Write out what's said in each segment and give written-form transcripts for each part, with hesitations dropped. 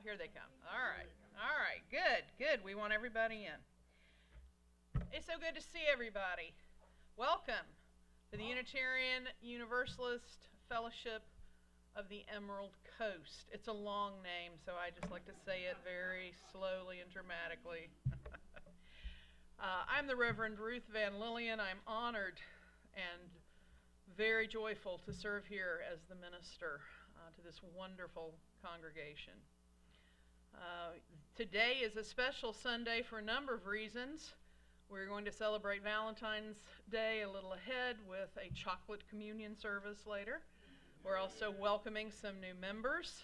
Here they come. All right. All right. Good. Good. We want everybody in. It's so good to see everybody. Welcome to the Unitarian Universalist Fellowship of the Emerald Coast. It's a long name, so I just like to say it very slowly and dramatically. I'm the Reverend Ruth Van Lillian. I'm honored and very joyful to serve here as the minister to this wonderful congregation. Today is a special Sunday for a number of reasons. We're going to celebrate Valentine's Day a little ahead with a chocolate communion service later. We're also welcoming some new members,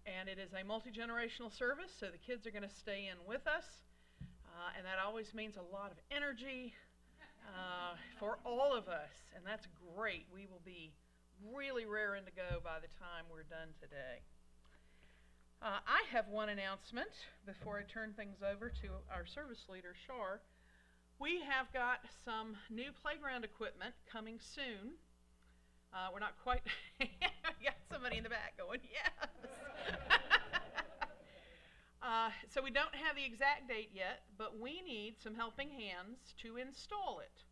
and it is a multi-generational service, so the kids are going to stay in with us, and that always means a lot of energy for all of us, and that's great. We will be really raring to go by the time we're done today. I have one announcement before I turn things over to our service leader, Shar. We have got some new playground equipment coming soon. We're not quite, got somebody in the back going, yes. So we don't have the exact date yet, but we need some helping hands to install it.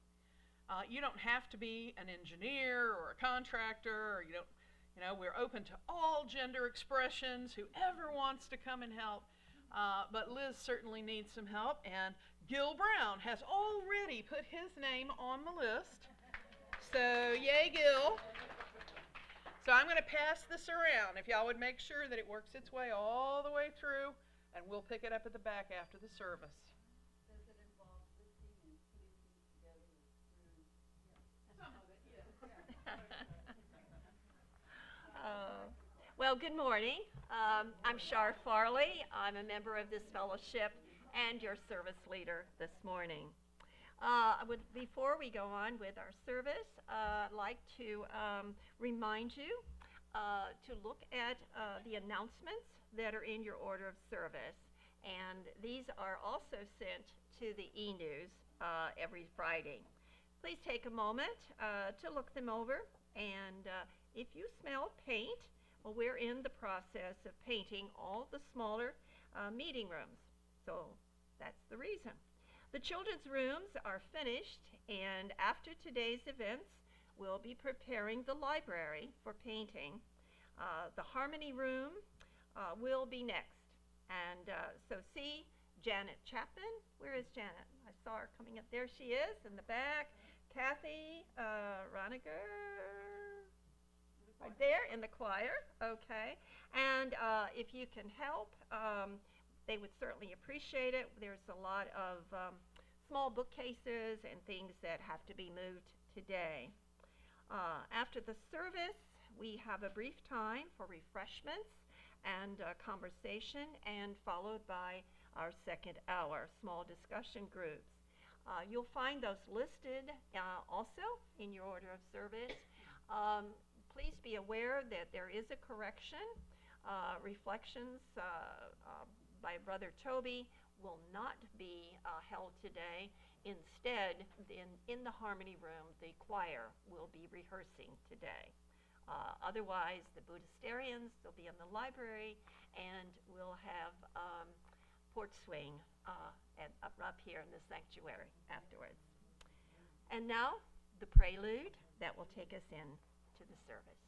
You don't have to be an engineer or a contractor, or we're open to all gender expressions, whoever wants to come and help. But Liz certainly needs some help, and Gil Brown has already put his name on the list. So, yay, Gil. So I'm going to pass this around. If y'all would make sure that it works its way all the way through, and we'll pick it up at the back after the service. Does it involve lifting and putting things together with screws? Some of it, yes. Well, good morning. I'm Shar Farley. I'm a member of this fellowship and your service leader this morning. Before we go on with our service, I'd like to remind you to look at the announcements that are in your order of service. And these are also sent to the e-news every Friday. Please take a moment to look them over. And if you smell paint, well, we're in the process of painting all the smaller meeting rooms. So that's the reason. The children's rooms are finished, and after today's events, we'll be preparing the library for painting. The Harmony Room will be next. And so see Janet Chapman. Where is Janet? I saw her coming up. There she is in the back. Kathy Roniger. Right there in the choir, okay. And if you can help, they would certainly appreciate it. There's a lot of small bookcases and things that have to be moved today. After the service, we have a brief time for refreshments and conversation, and followed by our second hour, small discussion groups. You'll find those listed also in your order of service. Please be aware that there is a correction. Reflections by Brother Toby will not be held today. Instead, in the Harmony Room, the choir will be rehearsing today. Otherwise, the Buddhisterians will be in the library, and we'll have Port Swing up here in the sanctuary afterwards. And now, the prelude that will take us in to the service.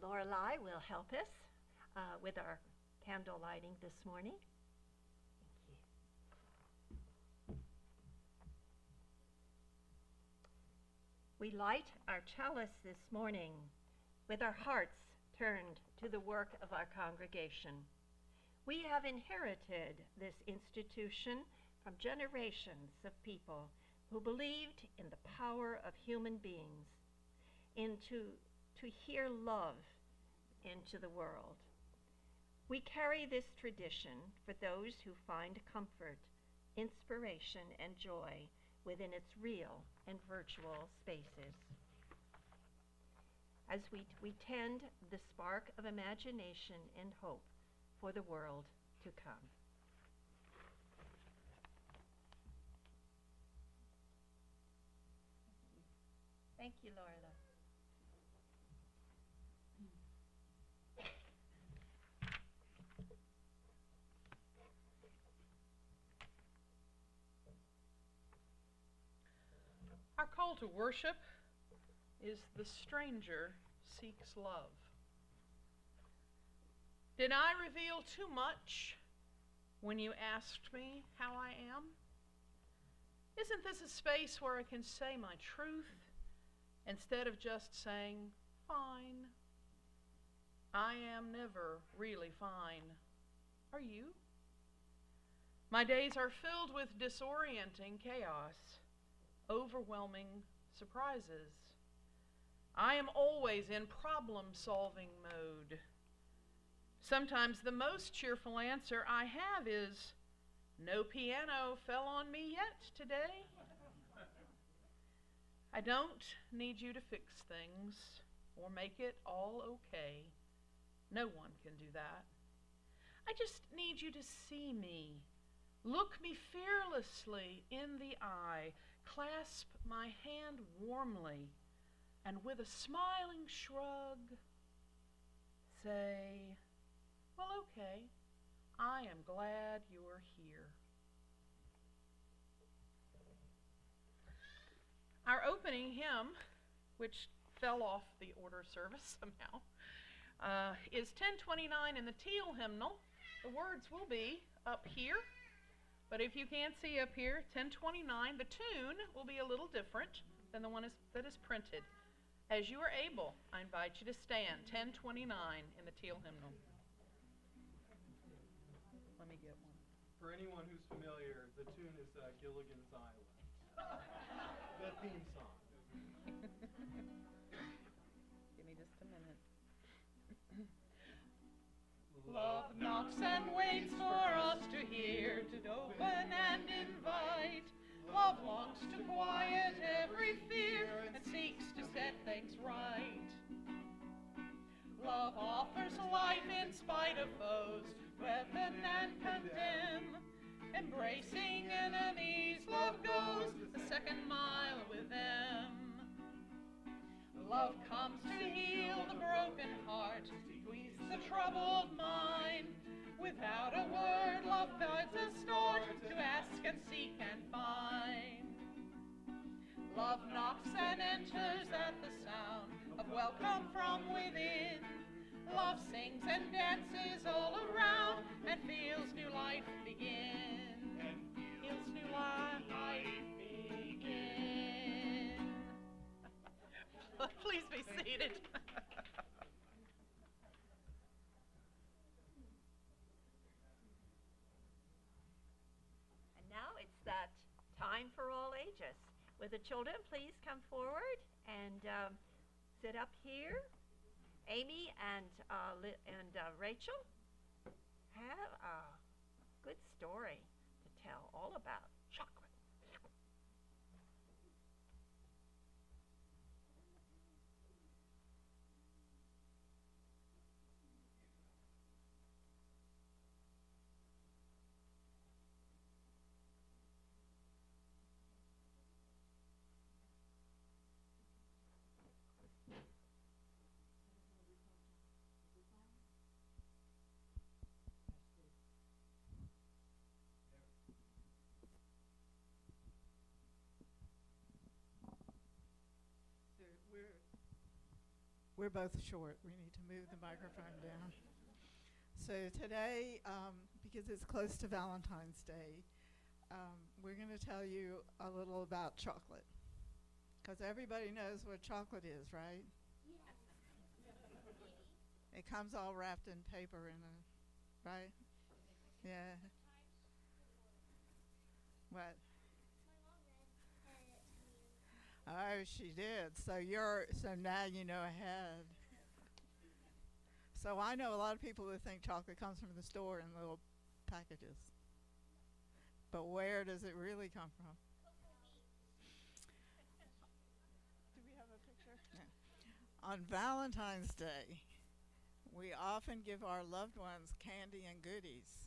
Lorelei will help us with our candle lighting this morning. Thank you. We light our chalice this morning with our hearts turned to the work of our congregation. We have inherited this institution from generations of people who believed in the power of human beings to hear love into the world. We carry this tradition for those who find comfort, inspiration, and joy within its real and virtual spaces. As we tend the spark of imagination and hope for the world to come. Thank you, Lorla. Our call to worship is "The stranger seeks love." Did I reveal too much when you asked me how I am? Isn't this a space where I can say my truth instead of just saying, fine? I am never really fine. Are you? My days are filled with disorienting chaos, overwhelming surprises. I am always in problem-solving mode. Sometimes the most cheerful answer I have is, "No piano fell on me yet today." I don't need you to fix things or make it all okay. No one can do that. I just need you to see me. Look me fearlessly in the eye. Clasp my hand warmly, and with a smiling shrug, say, "Well, okay, I am glad you're here." Our opening hymn, which fell off the order service somehow, is 1029 in the teal hymnal. The words will be up here, but if you can't see up here, 1029, the tune will be a little different than the one that is printed. As you are able, I invite you to stand, 1029 in the teal hymnal. Let me get one. For anyone who's familiar, the tune is Gilligan's Island. The theme song. Give me just a minute. Love knocks and waits for us to hear, to open and invite. Love longs to quiet every fear and seeks to set things right. Love offers life in spite of foes, weapon and condemn. Embracing enemies, love goes the second mile with them. Love comes to heal the broken heart, squeeze the troubled mind. Without a word, love guides us north to ask and seek and find. Love knocks and enters at the sound of welcome from within. Love sings and dances all around and feels new life begin. Feels new life begin. Please be seated. And now it's that time for all ages. Will the children please come forward and sit up here? Amy and Rachel have a good story to tell all about chocolate. We're both short. We need to move the microphone down. So today, because it's close to Valentine's Day, we're going to tell you a little about chocolate. Because everybody knows what chocolate is, right? It comes all wrapped in paper in a, right? Yeah. What? Oh, she did. So now you know ahead. So I know a lot of people who think chocolate comes from the store in little packages. But where does it really come from? Do we have a picture? Yeah. On Valentine's Day, we often give our loved ones candy and goodies,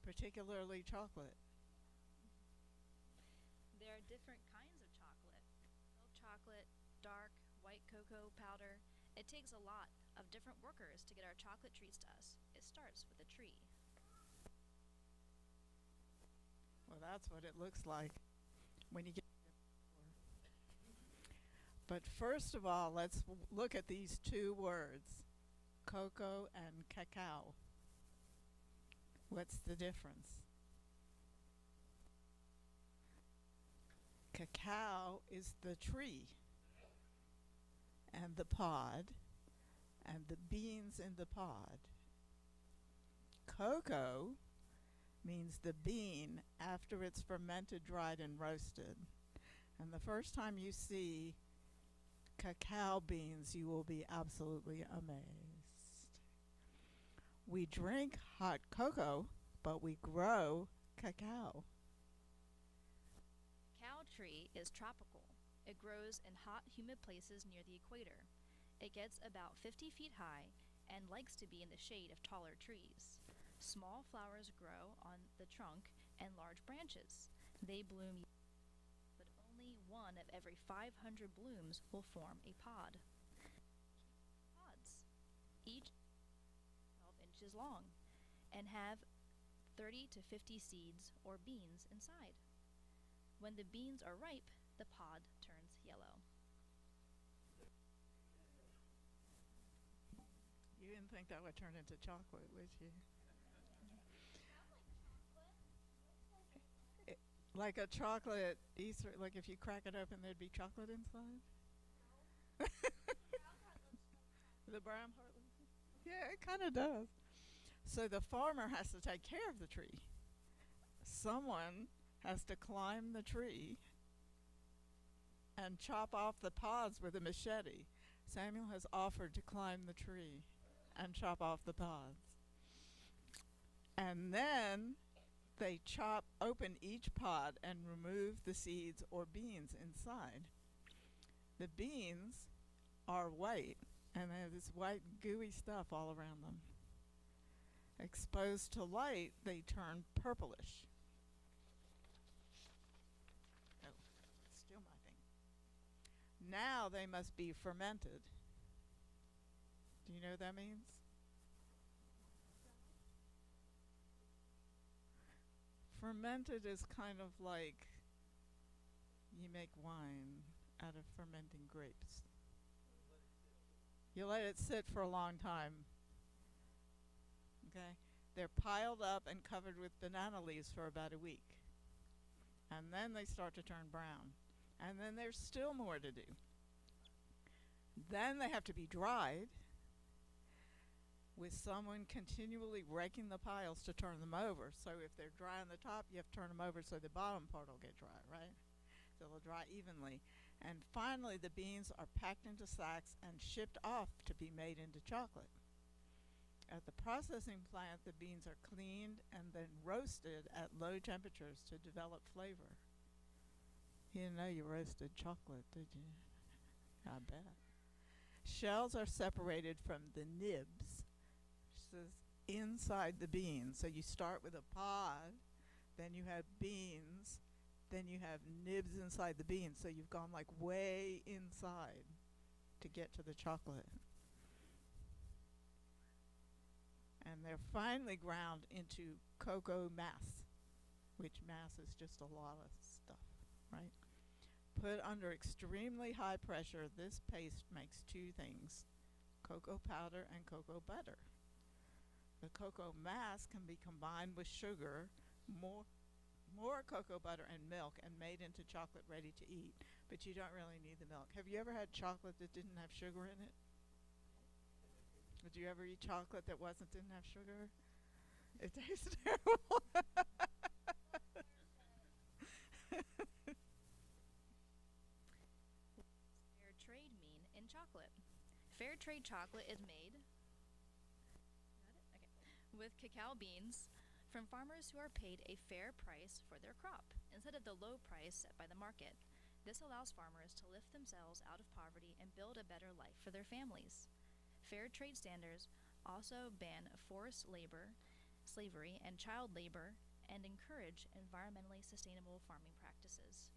particularly chocolate. There are different kinds of chocolate. Milk chocolate, dark, white cocoa powder. It takes a lot of different workers to get our chocolate treats to us. It starts with a tree. Well, that's what it looks like when you get. But first of all, let's look at these two words, cocoa and cacao. What's the difference? Cacao is the tree and the pod and the beans in the pod. Cocoa means the bean after it's fermented, dried, and roasted. And the first time you see cacao beans, you will be absolutely amazed. We drink hot cocoa, but we grow cacao. Cacao tree is tropical. It grows in hot, humid places near the equator. It gets about 50 feet high and likes to be in the shade of taller trees. Small flowers grow on the trunk and large branches. They bloom, but only one of every 500 blooms will form a pod. Pods, each 12 inches long, and have 30 to 50 seeds or beans inside. When the beans are ripe, the pod turns yellow. You didn't think that would turn into chocolate, would you? Like a chocolate Easter, like if you crack it open, there'd be chocolate inside? The brown part? Yeah, it kind of does. So the farmer has to take care of the tree. Someone has to climb the tree and chop off the pods with a machete. Samuel has offered to climb the tree and chop off the pods. And then they chop open each pod and remove the seeds or beans inside. The beans are white, and they have this white gooey stuff all around them. Exposed to light, they turn purplish. Oh, still my thing. Now they must be fermented. Do you know what that means? Fermented is kind of like you make wine out of fermenting grapes. You let it sit for a long time. Okay? They're piled up and covered with banana leaves for about a week. And then they start to turn brown. And then there's still more to do. Then they have to be dried with someone continually raking the piles to turn them over. So if they're dry on the top, you have to turn them over so the bottom part will get dry, right? So they'll dry evenly. And finally, the beans are packed into sacks and shipped off to be made into chocolate. At the processing plant, the beans are cleaned and then roasted at low temperatures to develop flavor. You didn't know you roasted chocolate, did you? I bet. Shells are separated from the nibs, which is inside the beans. So you start with a pod, then you have beans, then you have nibs inside the beans. So you've gone like way inside to get to the chocolate. And they're finally ground into cocoa mass, which mass is just a lot of stuff, right? Put under extremely high pressure, this paste makes two things: cocoa powder and cocoa butter. The cocoa mass can be combined with sugar, more cocoa butter and milk, and made into chocolate ready to eat. But you don't really need the milk. Have you ever had chocolate that didn't have sugar in it? Did you ever eat chocolate that didn't have sugar? It tastes terrible. Fair trade mean in chocolate? Fair trade chocolate is made with cacao beans from farmers who are paid a fair price for their crop instead of the low price set by the market. This allows farmers to lift themselves out of poverty and build a better life for their families. Fair trade standards also ban forced labor, slavery, and child labor, and encourage environmentally sustainable farming practices.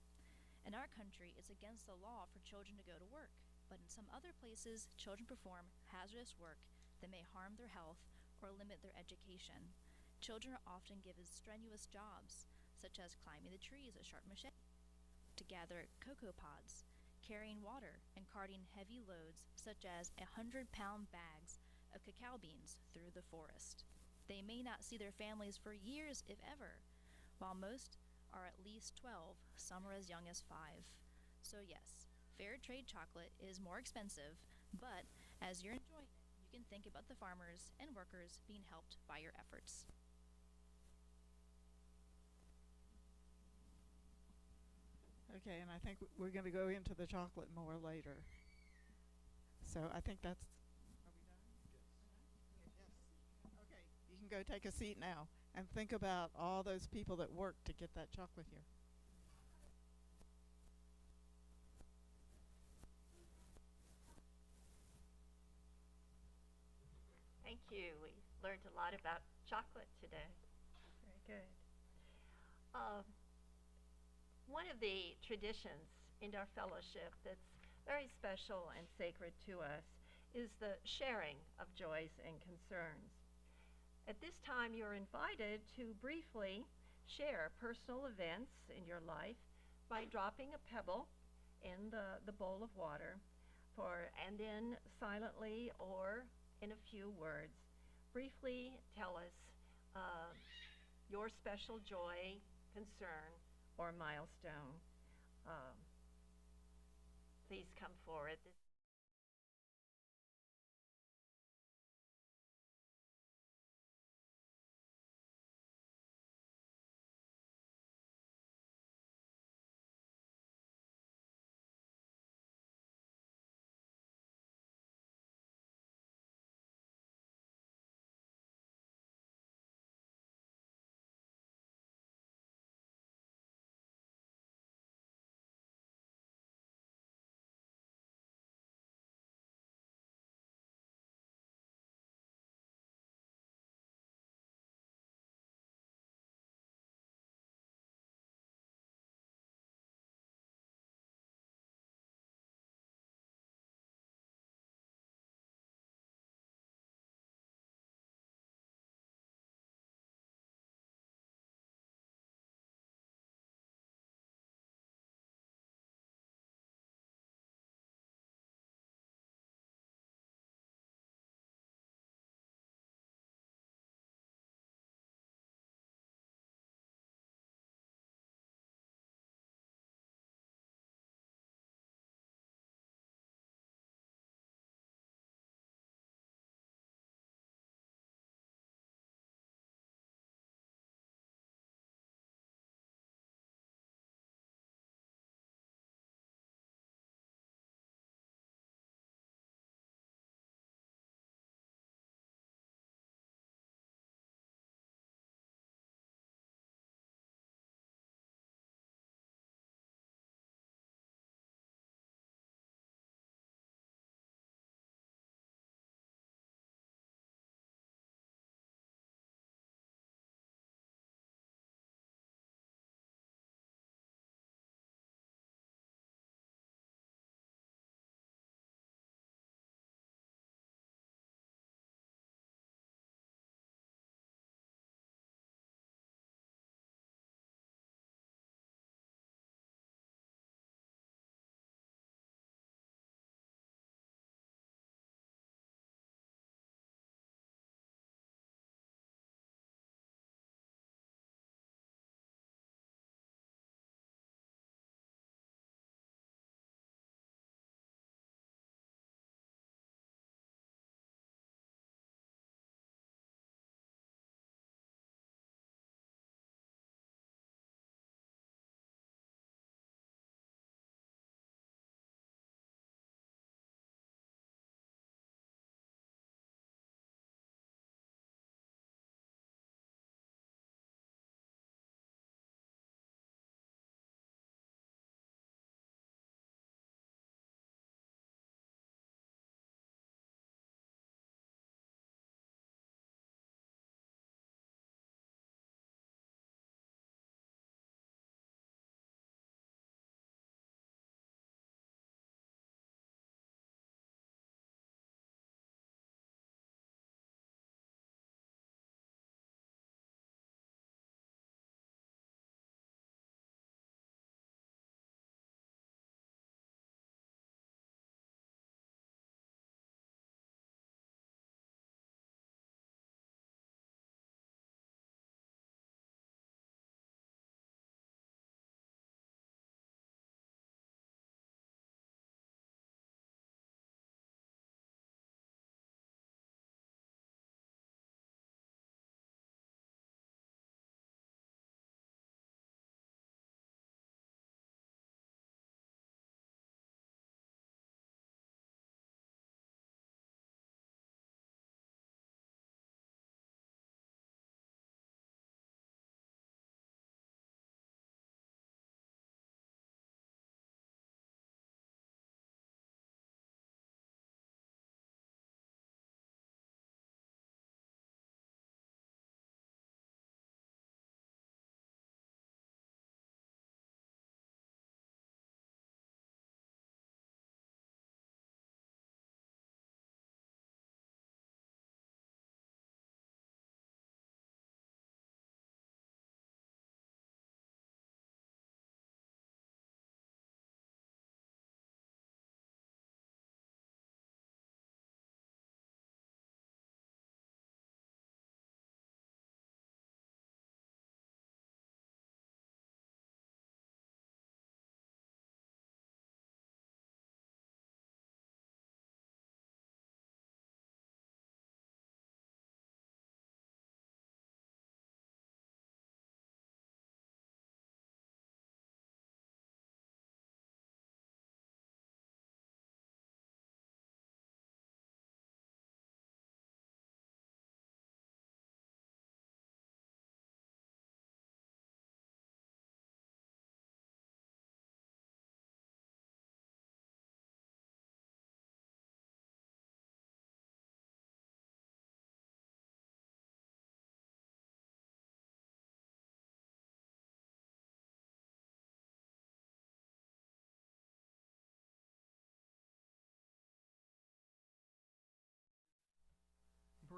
In our country, it's against the law for children to go to work, but in some other places, children perform hazardous work that may harm their health or limit their education. Children are often given strenuous jobs, such as climbing the trees at Sharp Machete, to gather cocoa pods, carrying water, and carting heavy loads, such as 100-pound bags of cacao beans, through the forest. They may not see their families for years, if ever, while most are at least 12, some are as young as 5. So yes, fair trade chocolate is more expensive, but as you're enjoying it, you can think about the farmers and workers being helped by your efforts. Okay, and I think we're going to go into the chocolate more later. So I think that's. Are we done? Yes. Okay, you can go take a seat now and think about all those people that worked to get that chocolate here. Thank you. We learned a lot about chocolate today. Very good. One of the traditions in our fellowship that's very special and sacred to us is the sharing of joys and concerns. At this time, you're invited to briefly share personal events in your life by dropping a pebble in the bowl of water, and then silently or in a few words, briefly tell us your special joy, concern, or milestone. Please come forward.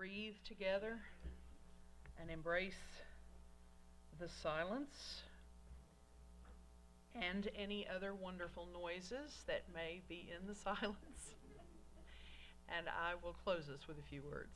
breathe together and embrace the silence and any other wonderful noises that may be in the silence. And I will close us with a few words.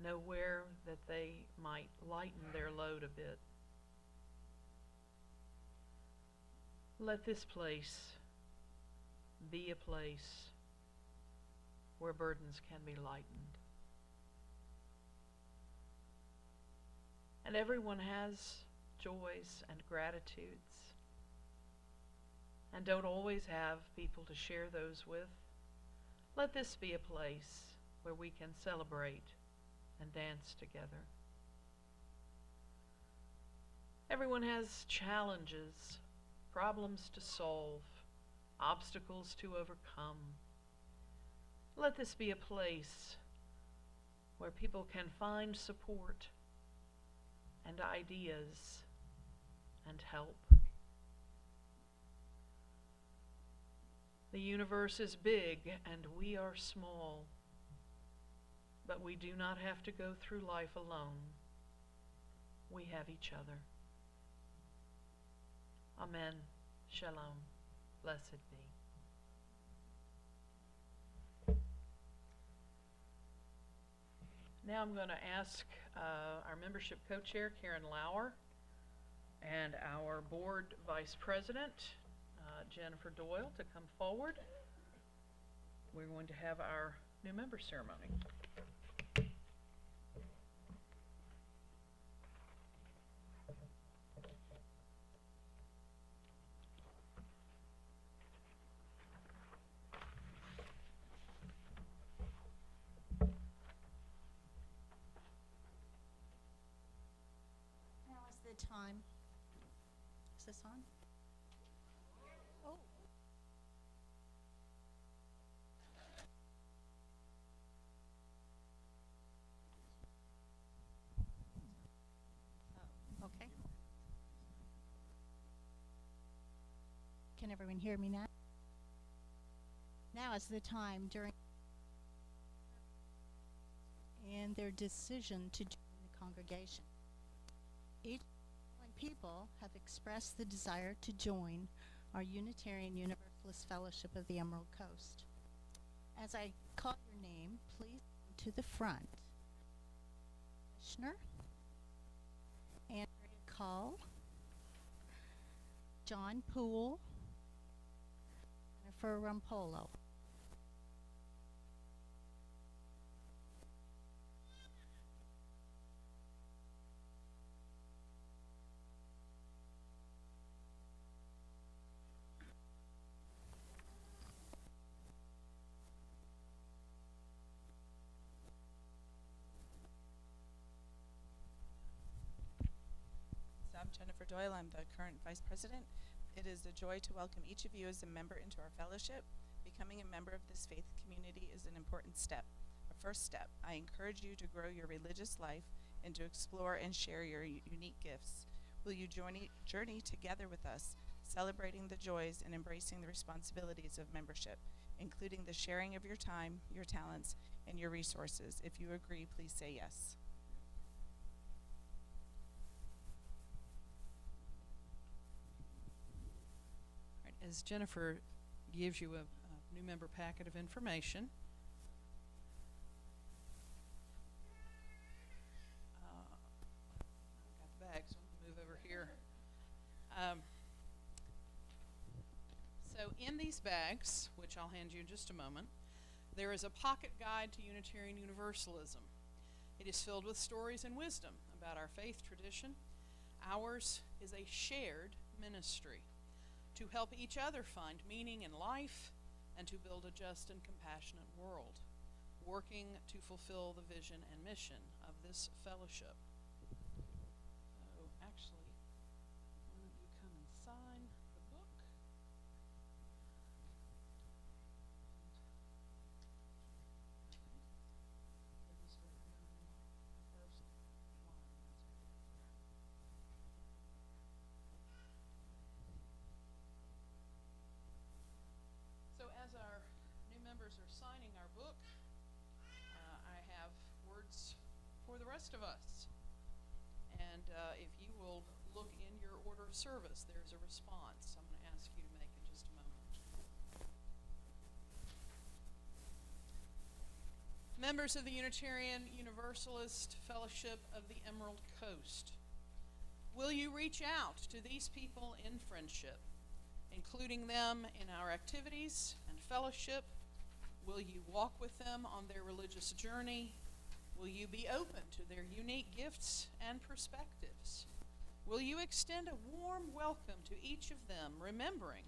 Nowhere that they might lighten their load a bit. Let this place be a place where burdens can be lightened. And everyone has joys and gratitudes, and don't always have people to share those with. Let this be a place where we can celebrate and dance together. Everyone has challenges, problems to solve, obstacles to overcome. Let this be a place where people can find support and ideas and help. The universe is big and we are small. But we do not have to go through life alone. We have each other. Amen. Shalom. Blessed be. Now I'm going to ask our membership co-chair, Karen Lauer, and our board vice president, Jennifer Doyle, to come forward. We're going to have our new member ceremony. Now is the time. Is this on? Oh. Oh, okay. Can everyone hear me now? Now is the time during and their decision to join the congregation. Each people have expressed the desire to join our Unitarian Universalist Fellowship of the Emerald Coast. As I call your name, please come to the front. Commissioner, Andrea Call, John Poole, Jennifer Rampolo. I'm Jennifer Doyle. I'm the current vice president. It is a joy to welcome each of you as a member into our fellowship. Becoming a member of this faith community is an important step. A first step, I encourage you to grow your religious life and to explore and share your unique gifts. Will you journey together with us, celebrating the joys and embracing the responsibilities of membership, including the sharing of your time, your talents, and your resources? If you agree, please say yes. As Jennifer gives you a new member packet of information, I've got the bag, so I'm going to move over here. So in these bags, which I'll hand you in just a moment, there is a pocket guide to Unitarian Universalism. It is filled with stories and wisdom about our faith tradition. Ours is a shared ministry to help each other find meaning in life and to build a just and compassionate world, working to fulfill the vision and mission of this fellowship. So actually, why don't you come and sign the book? members are signing our book, I have words for the rest of us. And if you will look in your order of service, there's a response I'm going to ask you to make in just a moment. Members of the Unitarian Universalist Fellowship of the Emerald Coast, will you reach out to these people in friendship, including them in our activities and fellowship? Will you walk with them on their religious journey? Will you be open to their unique gifts and perspectives? Will you extend a warm welcome to each of them, remembering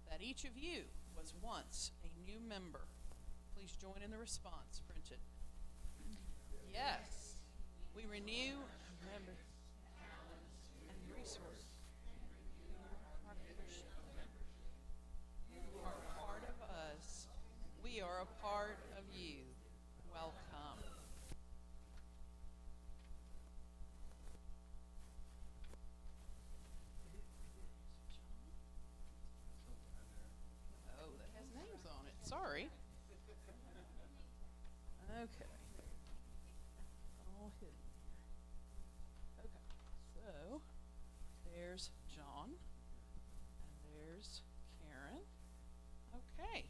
that each of you was once a new member? Please join in the response printed. Yes, we renew member and resource. You are a part of us. We are a part of you. Welcome. Oh, that has names on it. Sorry. Okay. All hidden. Okay. So, there's John. And there's Karen. Okay.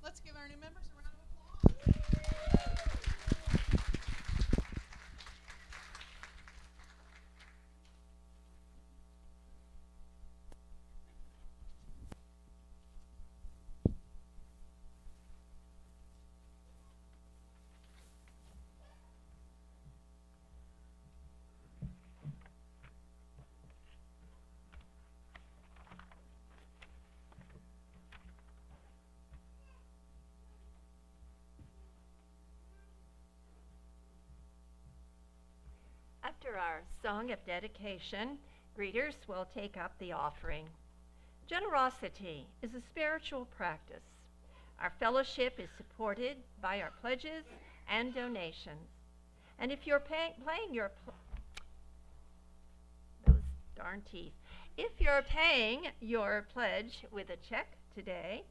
Let's give our new members a round of applause. After our song of dedication, greeters will take up the offering. Generosity is a spiritual practice. Our fellowship is supported by our pledges and donations. And if you're paying your those darn teeth. If you're paying your pledge with a check today,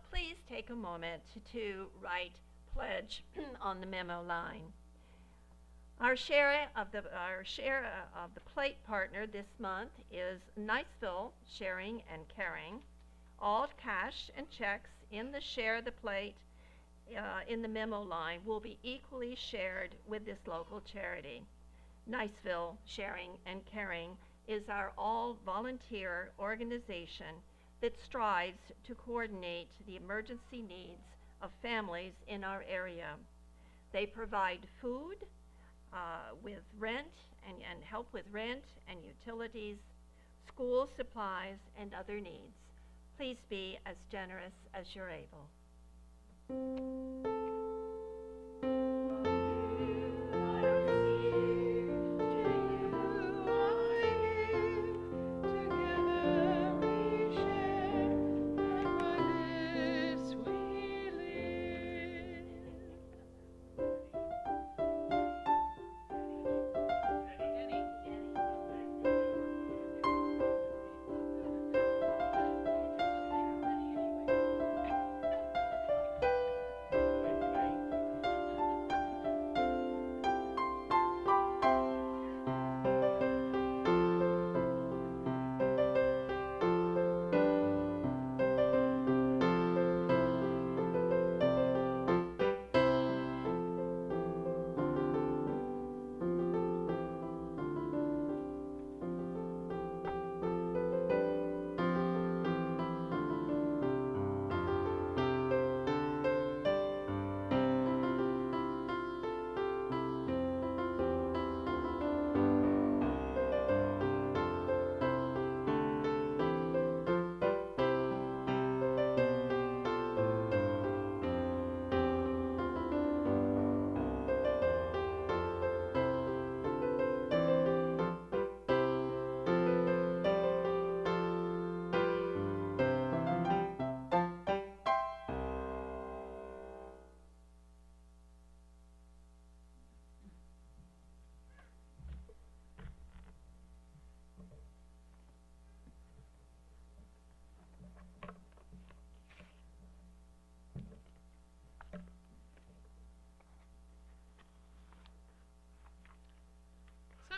please take a moment to write pledge on the memo line. Our share of the plate partner this month is Niceville Sharing and Caring. All cash and checks in the share the plate in the memo line will be equally shared with this local charity. Niceville Sharing and Caring is our all-volunteer organization that strives to coordinate the emergency needs of families in our area. They provide food, with rent and help with rent and utilities, school supplies, and other needs. Please be as generous as you're able.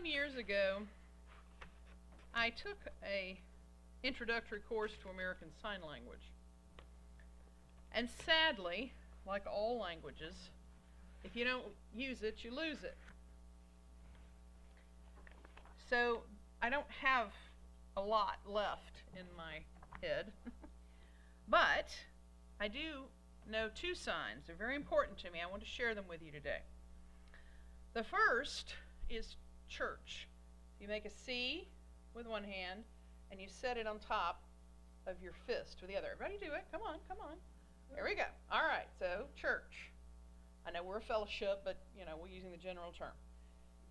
Some years ago, I took a introductory course to American Sign Language. And sadly, like all languages, if you don't use it, you lose it. So I don't have a lot left in my head, but I do know two signs. They're very important to me. I want to share them with you today. The first is church. You make a C with one hand and you set it on top of your fist with the other. Everybody do it. Come on, come on. There we go. All right, so church. I know we're a fellowship, but we're using the general term.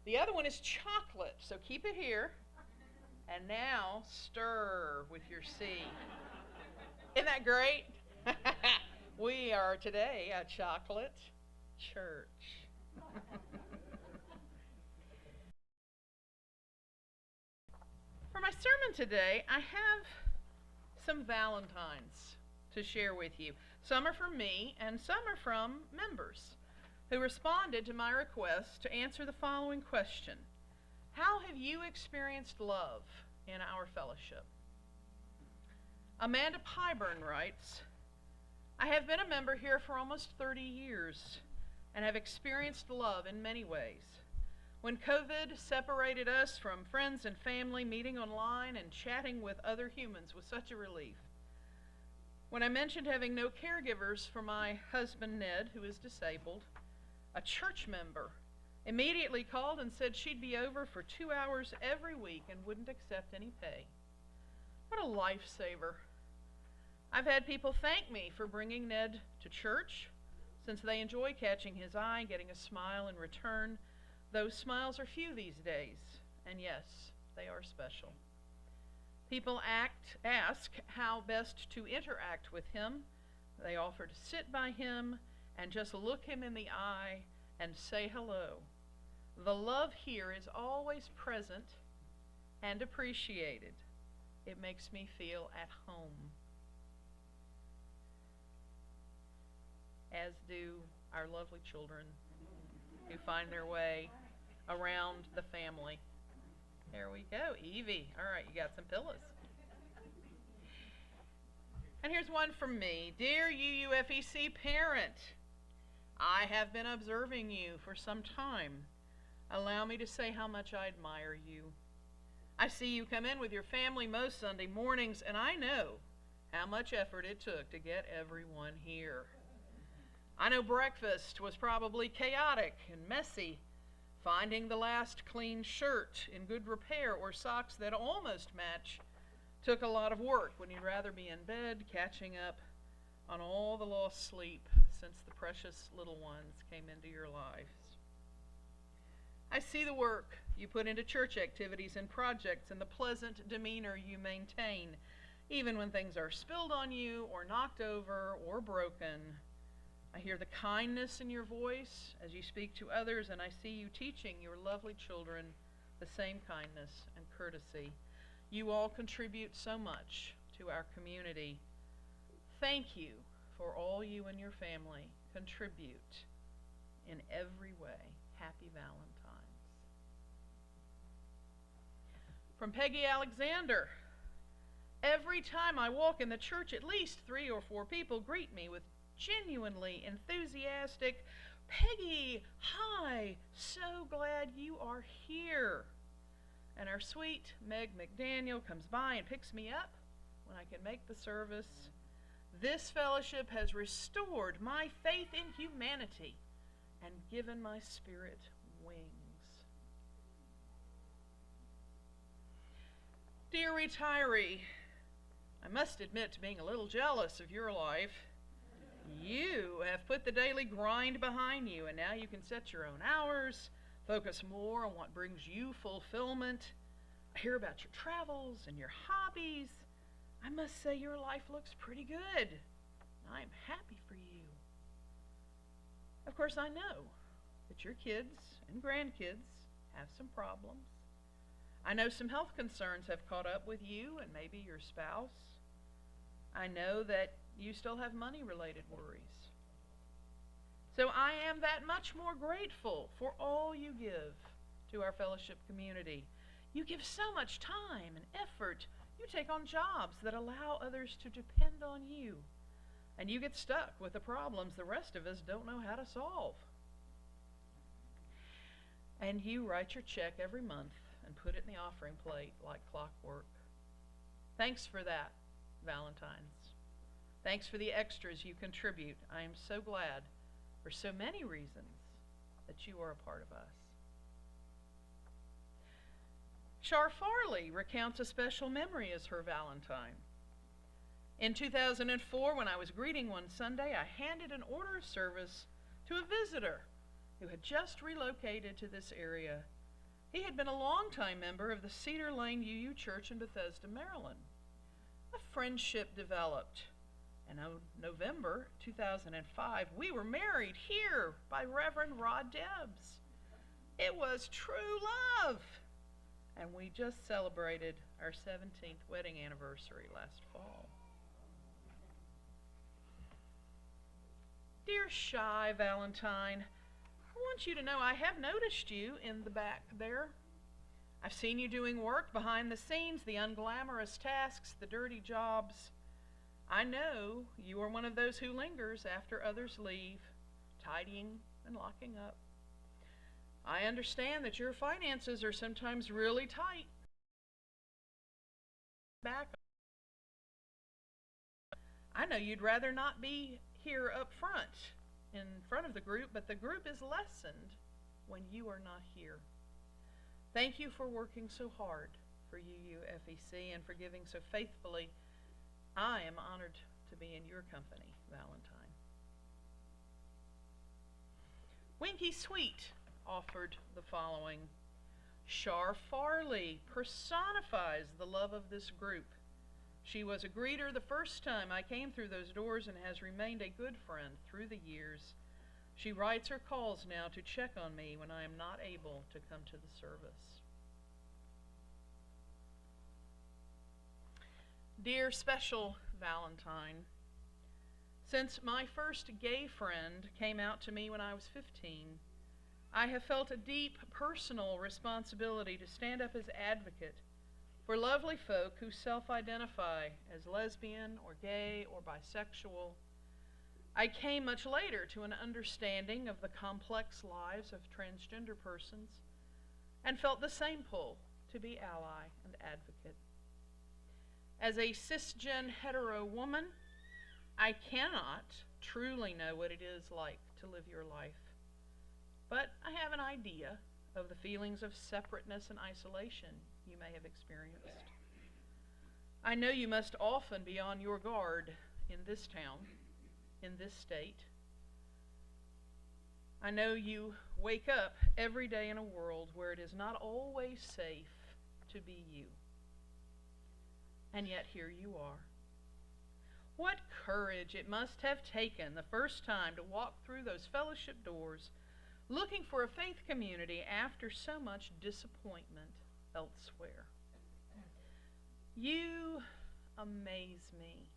The other one is chocolate, so keep it here. And now stir with your C. Isn't that great? We are today a chocolate church. For my sermon today, I have some Valentines to share with you. Some are from me, and some are from members who responded to my request to answer the following question: how have you experienced love in our fellowship? Amanda Pyburn writes, I have been a member here for almost 30 years and have experienced love in many ways. When COVID separated us from friends and family, meeting online and chatting with other humans was such a relief. When I mentioned having no caregivers for my husband Ned, who is disabled, a church member immediately called and said she'd be over for 2 hours every week and wouldn't accept any pay. What a lifesaver. I've had people thank me for bringing Ned to church, since they enjoy catching his eye, getting a smile in return. Those smiles are few these days, and yes, they are special. People ask how best to interact with him. They offer to sit by him and just look him in the eye and say hello. The love here is always present and appreciated. It makes me feel at home. As do our lovely children who find their way around the family. There we go, Evie. All right, you got some pillows. And here's one from me. Dear UUFEC parent, I have been observing you for some time. Allow me to say how much I admire you. I see you come in with your family most Sunday mornings, and I know how much effort it took to get everyone here. I know breakfast was probably chaotic and messy. Finding the last clean shirt in good repair or socks that almost match took a lot of work when you'd rather be in bed catching up on all the lost sleep since the precious little ones came into your lives. I see the work you put into church activities and projects and the pleasant demeanor you maintain, even when things are spilled on you or knocked over or broken. I hear the kindness in your voice as you speak to others, and I see you teaching your lovely children the same kindness and courtesy. You all contribute so much to our community. Thank you for all you and your family contribute in every way. Happy Valentine's. From Peggy Alexander. Every time I walk in the church, at least 3 or 4 people greet me with genuinely enthusiastic, Peggy, hi, so glad you are here. And our sweet Meg McDaniel comes by and picks me up when I can make the service. This fellowship has restored my faith in humanity and given my spirit wings. Dear retiree, I must admit to being a little jealous of your life. You have put the daily grind behind you, and now you can set your own hours, focus more on what brings you fulfillment. I hear about your travels and your hobbies. I must say your life looks pretty good. I'm happy for you. Of course, I know that your kids and grandkids have some problems. I know some health concerns have caught up with you and maybe your spouse. I know that you still have money-related worries. So I am that much more grateful for all you give to our fellowship community. You give so much time and effort. You take on jobs that allow others to depend on you. And you get stuck with the problems the rest of us don't know how to solve. And you write your check every month and put it in the offering plate like clockwork. Thanks for that, Valentine's. Thanks for the extras you contribute. I am so glad, for so many reasons, that you are a part of us. Char Farley recounts a special memory as her Valentine. In 2004, when I was greeting one Sunday, I handed an order of service to a visitor who had just relocated to this area. He had been a longtime member of the Cedar Lane UU Church in Bethesda, Maryland. A friendship developed, and in November 2005, we were married here by Reverend Rod Debs. It was true love, and we just celebrated our 17th wedding anniversary last fall. Dear Shy Valentine, I want you to know I have noticed you in the back there. I've seen you doing work behind the scenes, the unglamorous tasks, the dirty jobs. I know you are one of those who lingers after others leave, tidying and locking up. I understand that your finances are sometimes really tight. I know you'd rather not be here up front, in front of the group, but the group is lessened when you are not here. Thank you for working so hard for UUFEC and for giving so faithfully. I am honored to be in your company, Valentine. Winky Sweet offered the following. Char Farley personifies the love of this group. She was a greeter the first time I came through those doors and has remained a good friend through the years. She writes or calls now to check on me when I am not able to come to the service. Dear special Valentine, since my first gay friend came out to me when I was 15, I have felt a deep personal responsibility to stand up as advocate for lovely folk who self-identify as lesbian or gay or bisexual. I came much later to an understanding of the complex lives of transgender persons and felt the same pull to be ally and advocate. As a cisgen hetero woman, I cannot truly know what it is like to live your life, but I have an idea of the feelings of separateness and isolation you may have experienced. I know you must often be on your guard in this town, in this state. I know you wake up every day in a world where it is not always safe to be you. And yet here you are. What courage it must have taken the first time to walk through those fellowship doors looking for a faith community after so much disappointment elsewhere. You amaze me.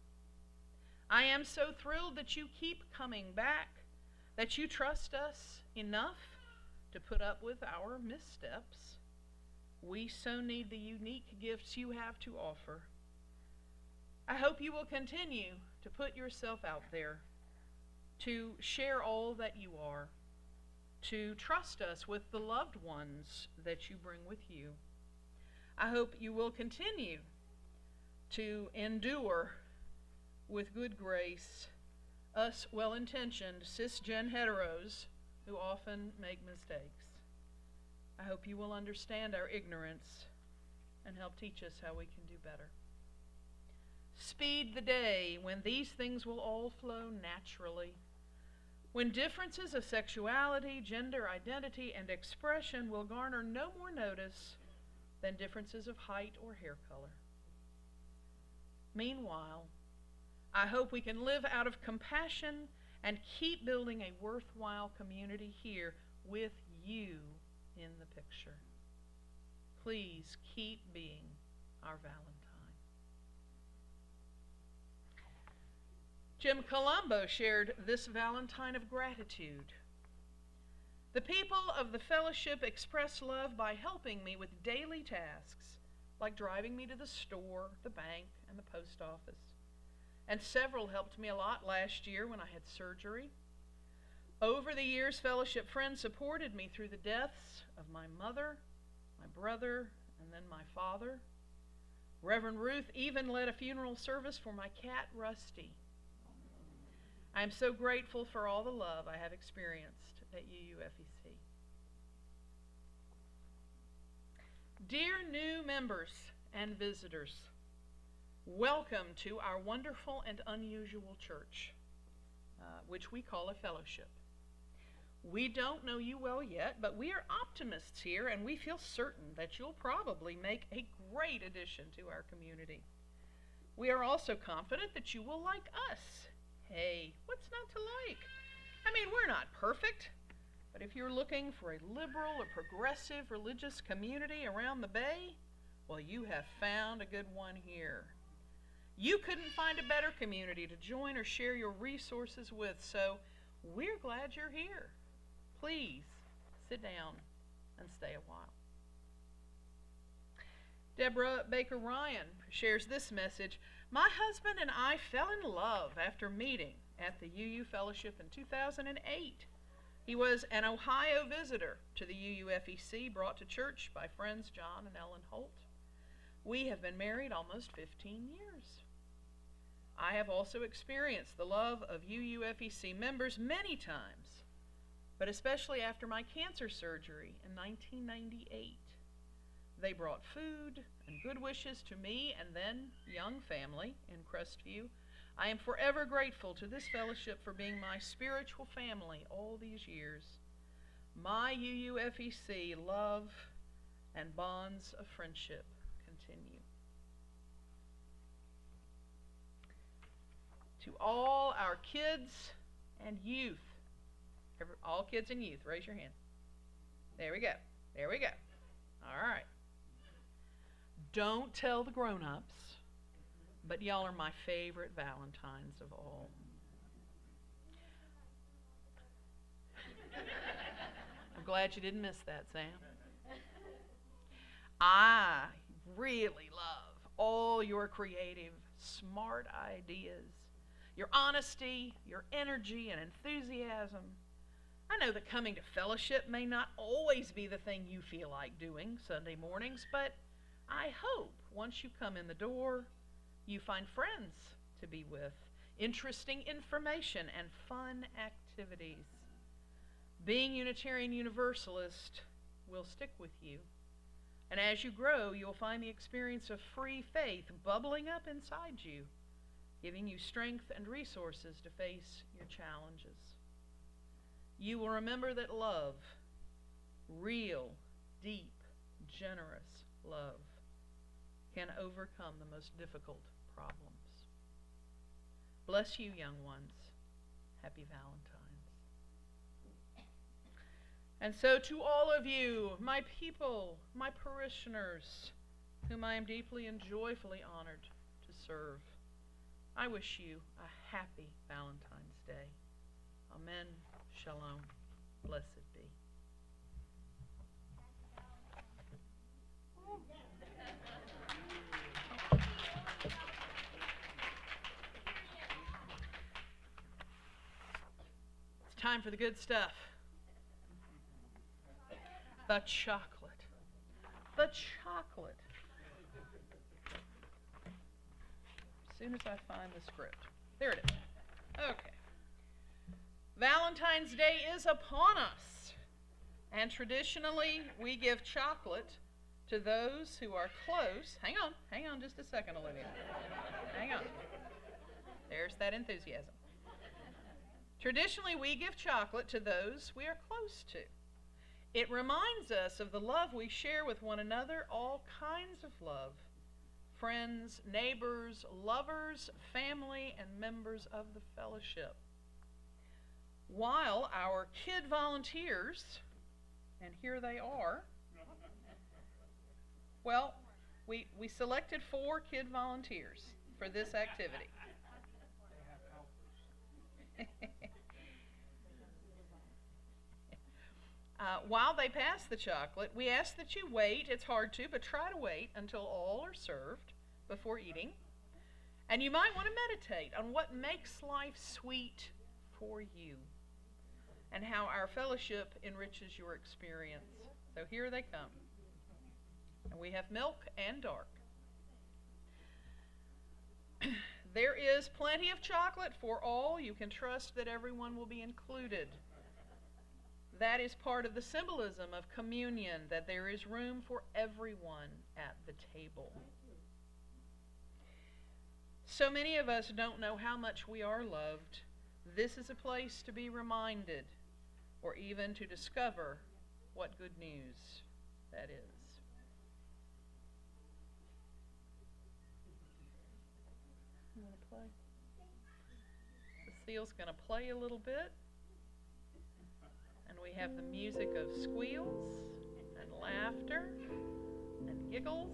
I am so thrilled that you keep coming back, that you trust us enough to put up with our missteps. We so need the unique gifts you have to offer. I hope you will continue to put yourself out there, to share all that you are, to trust us with the loved ones that you bring with you. I hope you will continue to endure with good grace us well-intentioned cisgen heteros who often make mistakes. I hope you will understand our ignorance and help teach us how we can do better. Speed the day when these things will all flow naturally, when differences of sexuality, gender identity, and expression will garner no more notice than differences of height or hair color. Meanwhile, I hope we can live out of compassion and keep building a worthwhile community here with you in the picture. Please keep being our Valentine. Jim Colombo shared this Valentine of gratitude. The people of the fellowship express love by helping me with daily tasks, like driving me to the store, the bank, and the post office. And several helped me a lot last year when I had surgery. Over the years, fellowship friends supported me through the deaths of my mother, my brother, and then my father. Reverend Ruth even led a funeral service for my cat, Rusty. I am so grateful for all the love I have experienced at UUFEC. Dear new members and visitors, welcome to our wonderful and unusual church, which we call a fellowship. We don't know you well yet, but we are optimists here, and we feel certain that you'll probably make a great addition to our community. We are also confident that you will like us. Hey, what's not to like? I mean, we're not perfect, but if you're looking for a liberal or progressive religious community around the Bay, well, you have found a good one here. You couldn't find a better community to join or share your resources with, so we're glad you're here. Please sit down and stay a while. Deborah Baker Ryan shares this message. My husband and I fell in love after meeting at the UU Fellowship in 2008. He was an Ohio visitor to the UUFEC, brought to church by friends John and Ellen Holt. We have been married almost 15 years. I have also experienced the love of UUFEC members many times, but especially after my cancer surgery in 1998. They brought food and good wishes to me and then young family in Crestview. I am forever grateful to this fellowship for being my spiritual family all these years. My UUFEC love and bonds of friendship continue. To all our kids and youth, all kids and youth, raise your hand. There we go. There we go. All right. Don't tell the grown-ups, but y'all are my favorite Valentines of all. I'm glad you didn't miss that, Sam. I really love all your creative, smart ideas, your honesty, your energy, and enthusiasm. I know that coming to fellowship may not always be the thing you feel like doing Sunday mornings, but I hope once you come in the door, you find friends to be with, interesting information, and fun activities. Being Unitarian Universalist will stick with you. And as you grow, you'll find the experience of free faith bubbling up inside you, giving you strength and resources to face your challenges. You will remember that love, real, deep, generous love, can overcome the most difficult problems. Bless you, young ones. Happy Valentine's. And so to all of you, my people, my parishioners, whom I am deeply and joyfully honored to serve, I wish you a happy Valentine's Day. Amen. Shalom. Blessed be. It's time for the good stuff. The chocolate. The chocolate. As soon as I find the script. There it is. Okay. Valentine's Day is upon us, and traditionally we give chocolate to those who are close. Hang on just a second, Olivia. Hang on. There's that enthusiasm. Traditionally we give chocolate to those we are close to. It reminds us of the love we share with one another, all kinds of love. Friends, neighbors, lovers, family, and members of the fellowship. While our kid volunteers, and here they are, well, we selected 4 kid volunteers for this activity. While they pass the chocolate, we ask that you wait. It's hard to, but try to wait until all are served before eating. And you might want to meditate on what makes life sweet for you and how our fellowship enriches your experience. So here they come. And we have milk and dark. There is plenty of chocolate for all. You can trust that everyone will be included. That is part of the symbolism of communion, that there is room for everyone at the table. So many of us don't know how much we are loved. This is a place to be reminded, or even to discover what good news that is. You want to play? Cecile's going to play a little bit. And we have the music of squeals and laughter and giggles.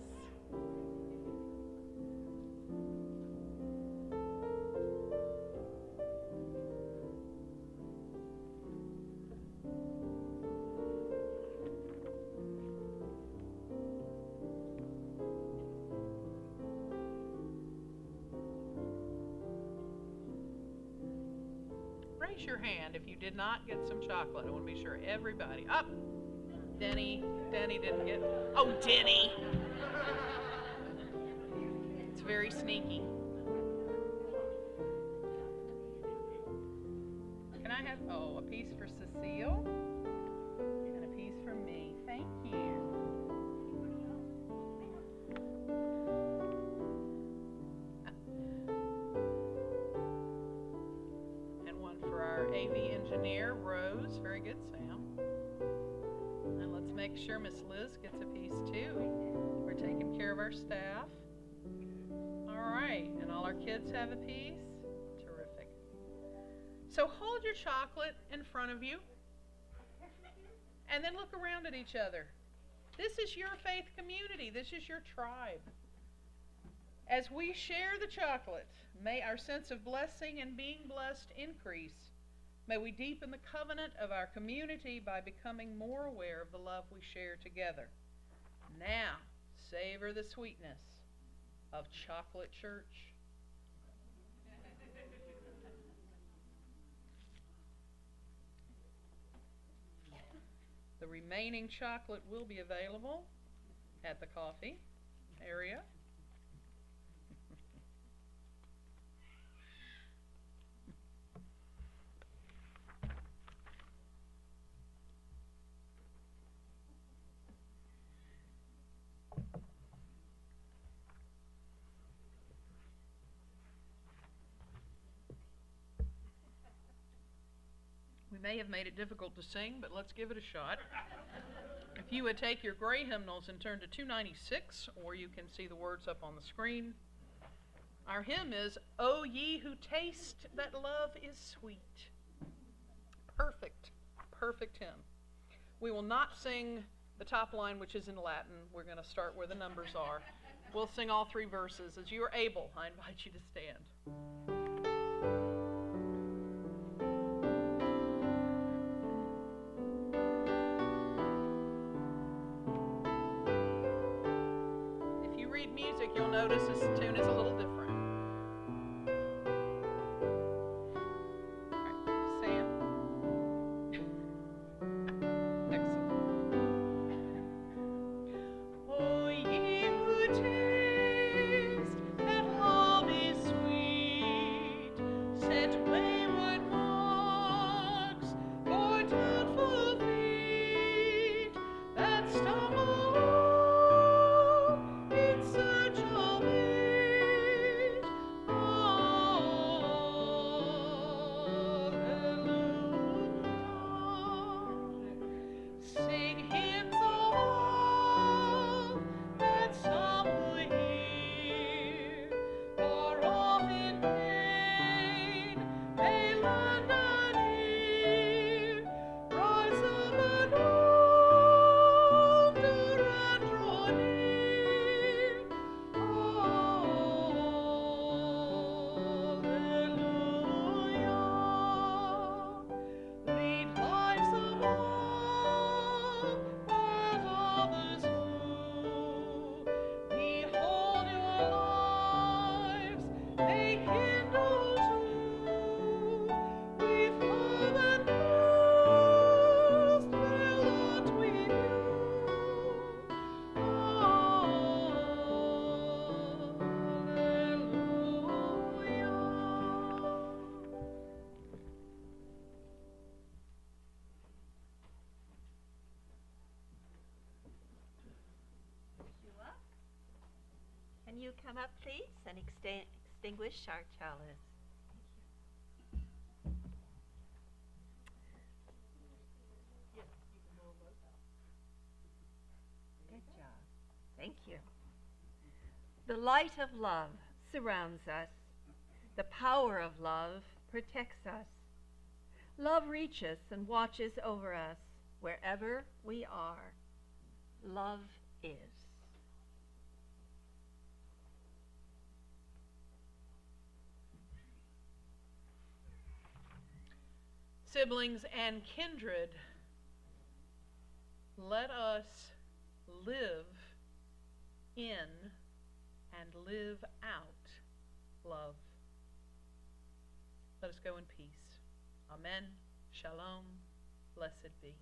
Raise your hand if you did not get some chocolate. I want to be sure everybody. Up! Denny didn't get. Oh, Denny! It's very sneaky. Can I have, a piece for Cecile and a piece for me. Thank you. AV engineer, Rose. Very good, Sam. And let's make sure Miss Liz gets a piece too. We're taking care of our staff. All right, and all our kids have a piece. Terrific. So hold your chocolate in front of you and then look around at each other. This is your faith community. This is your tribe. As we share the chocolate, may our sense of blessing and being blessed increase. May we deepen the covenant of our community by becoming more aware of the love we share together. Now, savor the sweetness of Chocolate Church. The remaining chocolate will be available at the coffee area. We may have made it difficult to sing, but let's give it a shot. If you would take your gray hymnals and turn to 296, or you can see the words up on the screen. Our hymn is, "O ye who taste that love is sweet." Perfect, perfect hymn. We will not sing the top line, which is in Latin. We're going to start where the numbers are. We'll sing all three verses. As you are able, I invite you to stand. Music, you'll notice this tune is a little different. All right, Sam. Excellent. Oh, ye who taste that love is sweet, set wayward marks for doubtful feet that stumble. Can you come up, please, and extinguish our chalice? Good job. Thank you. The light of love surrounds us. The power of love protects us. Love reaches and watches over us wherever we are. Love is. Siblings and kindred, let us live in and live out love. Let us go in peace. Amen. Shalom. Blessed be.